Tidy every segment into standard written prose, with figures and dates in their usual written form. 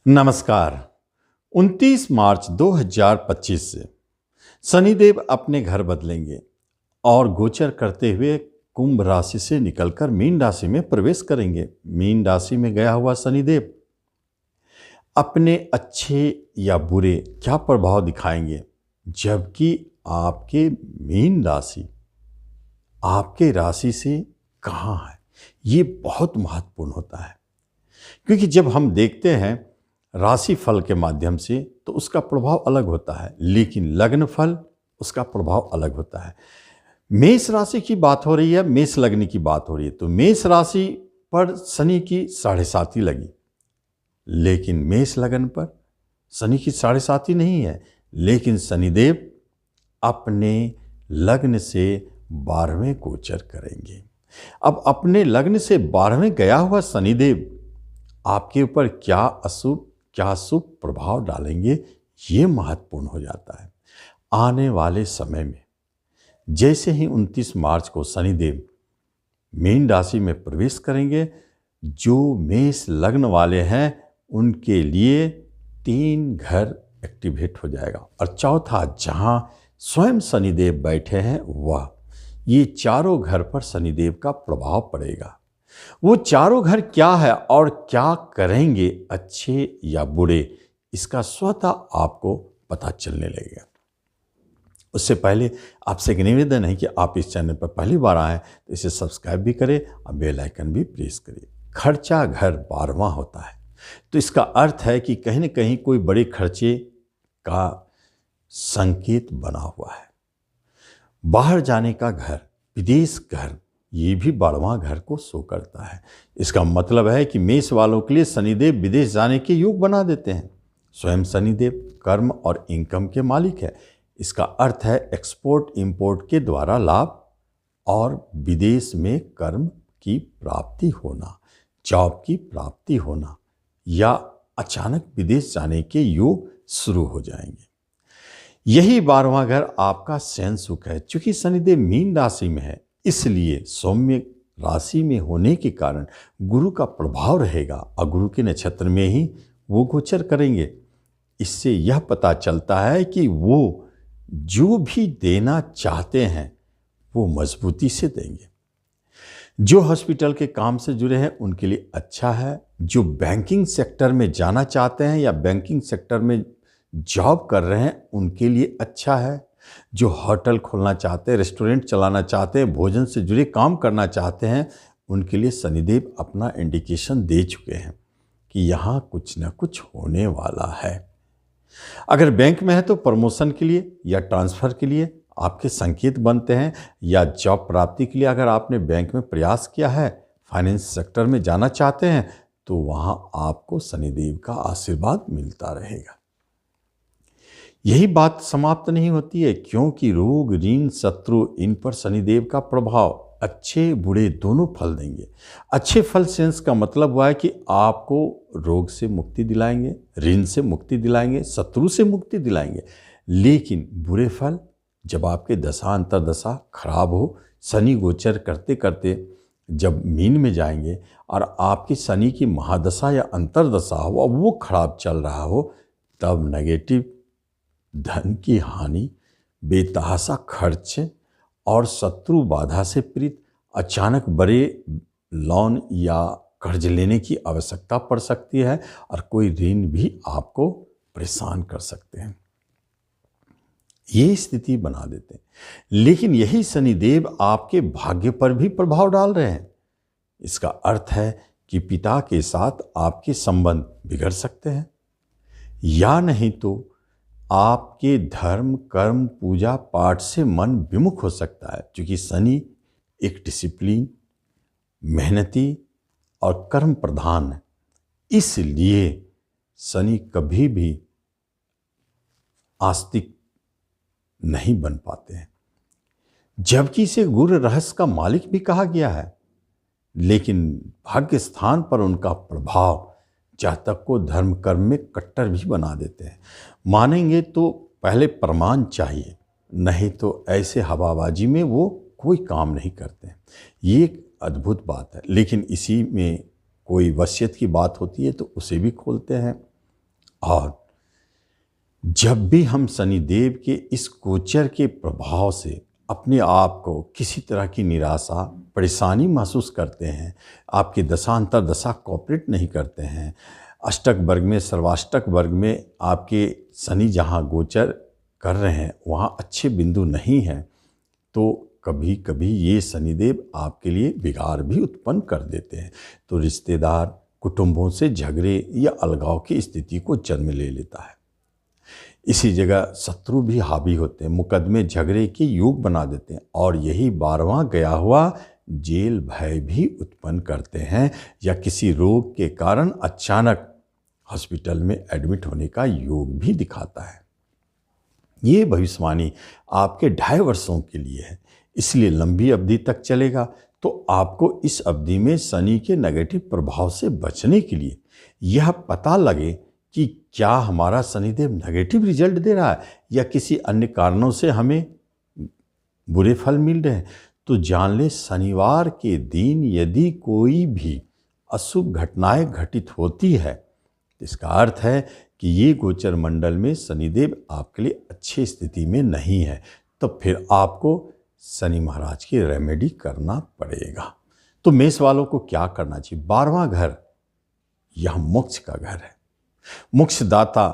नमस्कार। 29 मार्च 2025 से शनिदेव अपने घर बदलेंगे और गोचर करते हुए कुंभ राशि से निकलकर मीन राशि में प्रवेश करेंगे। मीन राशि में गया हुआ शनिदेव अपने अच्छे या बुरे क्या प्रभाव दिखाएंगे, जबकि आपके मीन राशि आपके राशि से कहाँ है, ये बहुत महत्वपूर्ण होता है। क्योंकि जब हम देखते हैं राशि फल के माध्यम से तो उसका प्रभाव अलग होता है, लेकिन लग्न फल उसका प्रभाव अलग होता है। मेष राशि की बात हो रही है, मेष लग्न की बात हो रही है, तो मेष राशि पर शनि की 7.5 लगी, लेकिन मेष लग्न पर शनि की 7.5 नहीं है, लेकिन शनिदेव अपने लग्न से 12वें गोचर करेंगे। अब अपने लग्न से 12वें गया हुआ शनिदेव आपके ऊपर क्या अशुभ क्या शुभ प्रभाव डालेंगे, ये महत्वपूर्ण हो जाता है। आने वाले समय में जैसे ही 29 मार्च को शनिदेव मीन राशि में प्रवेश करेंगे, जो मेष लग्न वाले हैं उनके लिए 3 घर एक्टिवेट हो जाएगा, और चौथा जहां स्वयं शनिदेव बैठे हैं वह, ये चारों घर पर शनिदेव का प्रभाव पड़ेगा। वो चारों घर क्या है और क्या करेंगे, अच्छे या बुरे, इसका स्वतः आपको पता चलने लगेगा। उससे पहले आपसे एक निवेदन है कि आप इस चैनल पर पहली बार आए तो इसे सब्सक्राइब भी करें और बेल आइकन भी प्रेस करें। खर्चा घर 12वां होता है, तो इसका अर्थ है कि कहीं न कहीं कोई बड़े खर्चे का संकेत बना हुआ है। बाहर जाने का घर, विदेश घर, ये भी 12वां घर को शो करता है। इसका मतलब है कि मेष वालों के लिए शनिदेव विदेश जाने के योग बना देते हैं। स्वयं शनिदेव कर्म और इनकम के मालिक है। इसका अर्थ है एक्सपोर्ट इंपोर्ट के द्वारा लाभ और विदेश में कर्म की प्राप्ति होना, जॉब की प्राप्ति होना, या अचानक विदेश जाने के योग शुरू हो जाएंगे। यही 12वां घर आपका शयन सुख है। चूंकि शनिदेव मीन राशि में है, इसलिए सौम्य राशि में होने के कारण गुरु का प्रभाव रहेगा और गुरु के नक्षत्र में ही वो गोचर करेंगे। इससे यह पता चलता है कि वो जो भी देना चाहते हैं वो मजबूती से देंगे। जो हॉस्पिटल के काम से जुड़े हैं उनके लिए अच्छा है। जो बैंकिंग सेक्टर में जाना चाहते हैं या बैंकिंग सेक्टर में जॉब कर रहे हैं उनके लिए अच्छा है। जो होटल खोलना चाहते हैं, रेस्टोरेंट चलाना चाहते हैं, भोजन से जुड़े काम करना चाहते हैं, उनके लिए शनिदेव अपना इंडिकेशन दे चुके हैं कि यहाँ कुछ न कुछ होने वाला है। अगर बैंक में है तो प्रमोशन के लिए या ट्रांसफ़र के लिए आपके संकेत बनते हैं, या जॉब प्राप्ति के लिए अगर आपने बैंक में प्रयास किया है, फाइनेंस सेक्टर में जाना चाहते हैं, तो वहाँ आपको शनिदेव का आशीर्वाद मिलता रहेगा। यही बात समाप्त नहीं होती है, क्योंकि रोग ऋण शत्रु इन पर शनिदेव का प्रभाव अच्छे बुरे दोनों फल देंगे। अच्छे फल सेंस का मतलब हुआ है कि आपको रोग से मुक्ति दिलाएंगे, ऋण से मुक्ति दिलाएंगे, शत्रु से मुक्ति दिलाएंगे। लेकिन बुरे फल जब आपके दशा अंतरदशा खराब हो, शनि गोचर करते करते जब मीन में जाएंगे और आपकी शनि की महादशा या अंतरदशा हो, वो खराब चल रहा हो, तब नेगेटिव धन की हानि, बेतहाशा खर्च और शत्रु बाधा से पीड़ित अचानक बड़े लोन या कर्ज लेने की आवश्यकता पड़ सकती है, और कोई ऋण भी आपको परेशान कर सकते हैं। ये स्थिति बना देते हैं। लेकिन यही शनिदेव आपके भाग्य पर भी प्रभाव डाल रहे हैं। इसका अर्थ है कि पिता के साथ आपके संबंध बिगड़ सकते हैं, या नहीं तो आपके धर्म कर्म पूजा पाठ से मन विमुख हो सकता है। क्योंकि शनि एक डिसिप्लिन, मेहनती और कर्म प्रधान है, इसलिए शनि कभी भी आस्तिक नहीं बन पाते हैं। जबकि इसे गुरु रहस्य का मालिक भी कहा गया है, लेकिन भाग्य स्थान पर उनका प्रभाव जातक को धर्म कर्म में कट्टर भी बना देते हैं। मानेंगे तो पहले प्रमाण चाहिए, नहीं तो ऐसे हवाबाजी में वो कोई काम नहीं करते हैं। ये एक अद्भुत बात है। लेकिन इसी में कोई वसीयत की बात होती है तो उसे भी खोलते हैं। और जब भी हम शनिदेव के इस गोचर के प्रभाव से अपने आप को किसी तरह की निराशा परेशानी महसूस करते हैं, आपकी दशा अंतर्दशा कोऑपरेट नहीं करते हैं, अष्टक वर्ग में सर्वाष्टक वर्ग में आपके शनि जहाँ गोचर कर रहे हैं वहाँ अच्छे बिंदु नहीं हैं, तो कभी कभी ये शनिदेव आपके लिए बिगाड़ भी उत्पन्न कर देते हैं। तो रिश्तेदार कुटुंबों से झगड़े या अलगाव की स्थिति को जन्म ले लेता है। इसी जगह शत्रु भी हावी होते हैं, मुकदमे झगड़े के योग बना देते हैं और यही 12वां गया हुआ जेल भय भी उत्पन्न करते हैं या किसी रोग के कारण अचानक हॉस्पिटल में एडमिट होने का योग भी दिखाता है। ये भविष्यवाणी आपके 2.5 वर्षों के लिए है, इसलिए लंबी अवधि तक चलेगा। तो आपको इस अवधि में शनि के नेगेटिव प्रभाव से बचने के लिए यह पता लगे कि क्या हमारा शनिदेव नेगेटिव रिजल्ट दे रहा है या किसी अन्य कारणों से हमें बुरे फल मिल रहे हैं, तो जान ले शनिवार के दिन यदि कोई भी अशुभ घटनाएं घटित होती है, इसका अर्थ है कि ये गोचर मंडल में शनिदेव आपके लिए अच्छी स्थिति में नहीं है, तो फिर आपको शनि महाराज की रेमेडी करना पड़ेगा। तो मेष वालों को क्या करना चाहिए? 12वां घर यह मोक्ष का घर है। मोक्षदाता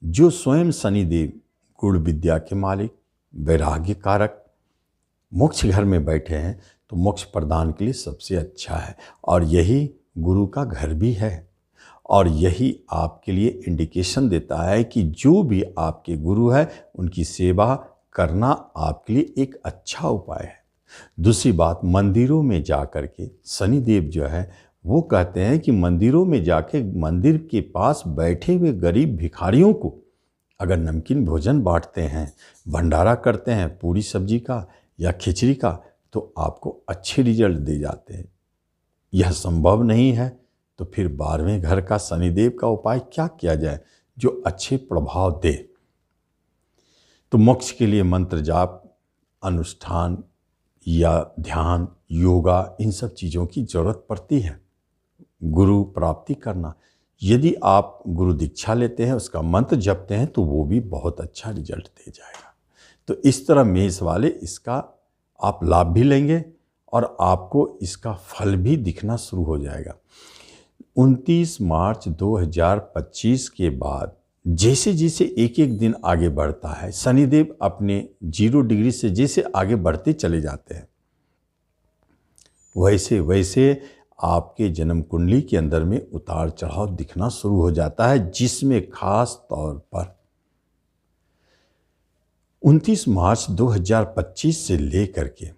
जो स्वयं शनिदेव गुण विद्या के मालिक, वैराग्य कारक मोक्ष घर में बैठे हैं, तो मोक्ष प्रदान के लिए सबसे अच्छा है और यही गुरु का घर भी है। और यही आपके लिए इंडिकेशन देता है कि जो भी आपके गुरु है उनकी सेवा करना आपके लिए एक अच्छा उपाय है। दूसरी बात, मंदिरों में जा कर के शनिदेव जो है वो कहते हैं कि मंदिरों में जाके मंदिर के पास बैठे हुए गरीब भिखारियों को अगर नमकीन भोजन बांटते हैं, भंडारा करते हैं पूरी सब्जी का या खिचड़ी का, तो आपको अच्छे रिजल्ट दे जाते हैं। यह संभव नहीं है तो फिर 12वें घर का शनिदेव का उपाय क्या किया जाए जो अच्छे प्रभाव दे? तो मोक्ष के लिए मंत्र जाप, अनुष्ठान या ध्यान, योगा, इन सब चीज़ों की जरूरत पड़ती है। गुरु प्राप्ति करना, यदि आप गुरु दीक्षा लेते हैं, उसका मंत्र जपते हैं, तो वो भी बहुत अच्छा रिजल्ट दे जाएगा। तो इस तरह मेष वाले इसका आप लाभ भी लेंगे और आपको इसका फल भी दिखना शुरू हो जाएगा। 29 मार्च 2025 के बाद जैसे जैसे एक एक दिन आगे बढ़ता है, शनिदेव अपने 0 डिग्री से जैसे आगे बढ़ते चले जाते हैं, वैसे वैसे आपके जन्म कुंडली के अंदर में उतार चढ़ाव दिखना शुरू हो जाता है, जिसमें खास तौर पर 29 मार्च 2025 से लेकर के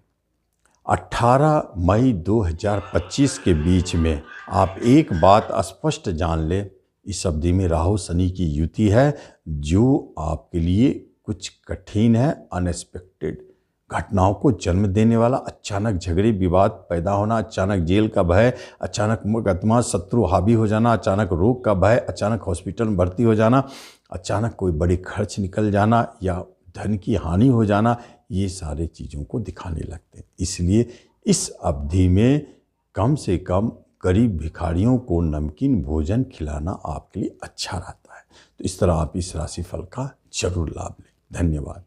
18 मई 2025 के बीच में आप एक बात स्पष्ट जान ले, इस अवधि में राहु शनि की युति है जो आपके लिए कुछ कठिन है, अनएक्सपेक्टेड घटनाओं को जन्म देने वाला। अचानक झगड़े विवाद पैदा होना, अचानक जेल का भय, अचानक मुकदमा शत्रु हावी हो जाना, अचानक रोग का भय, अचानक हॉस्पिटल में भर्ती हो जाना, अचानक कोई बड़ी खर्च निकल जाना या धन की हानि हो जाना, ये सारे चीज़ों को दिखाने लगते हैं। इसलिए इस अवधि में कम से कम गरीब भिखारियों को नमकीन भोजन खिलाना आपके लिए अच्छा रहता है। तो इस तरह आप इस राशिफल का जरूर लाभ लें। धन्यवाद।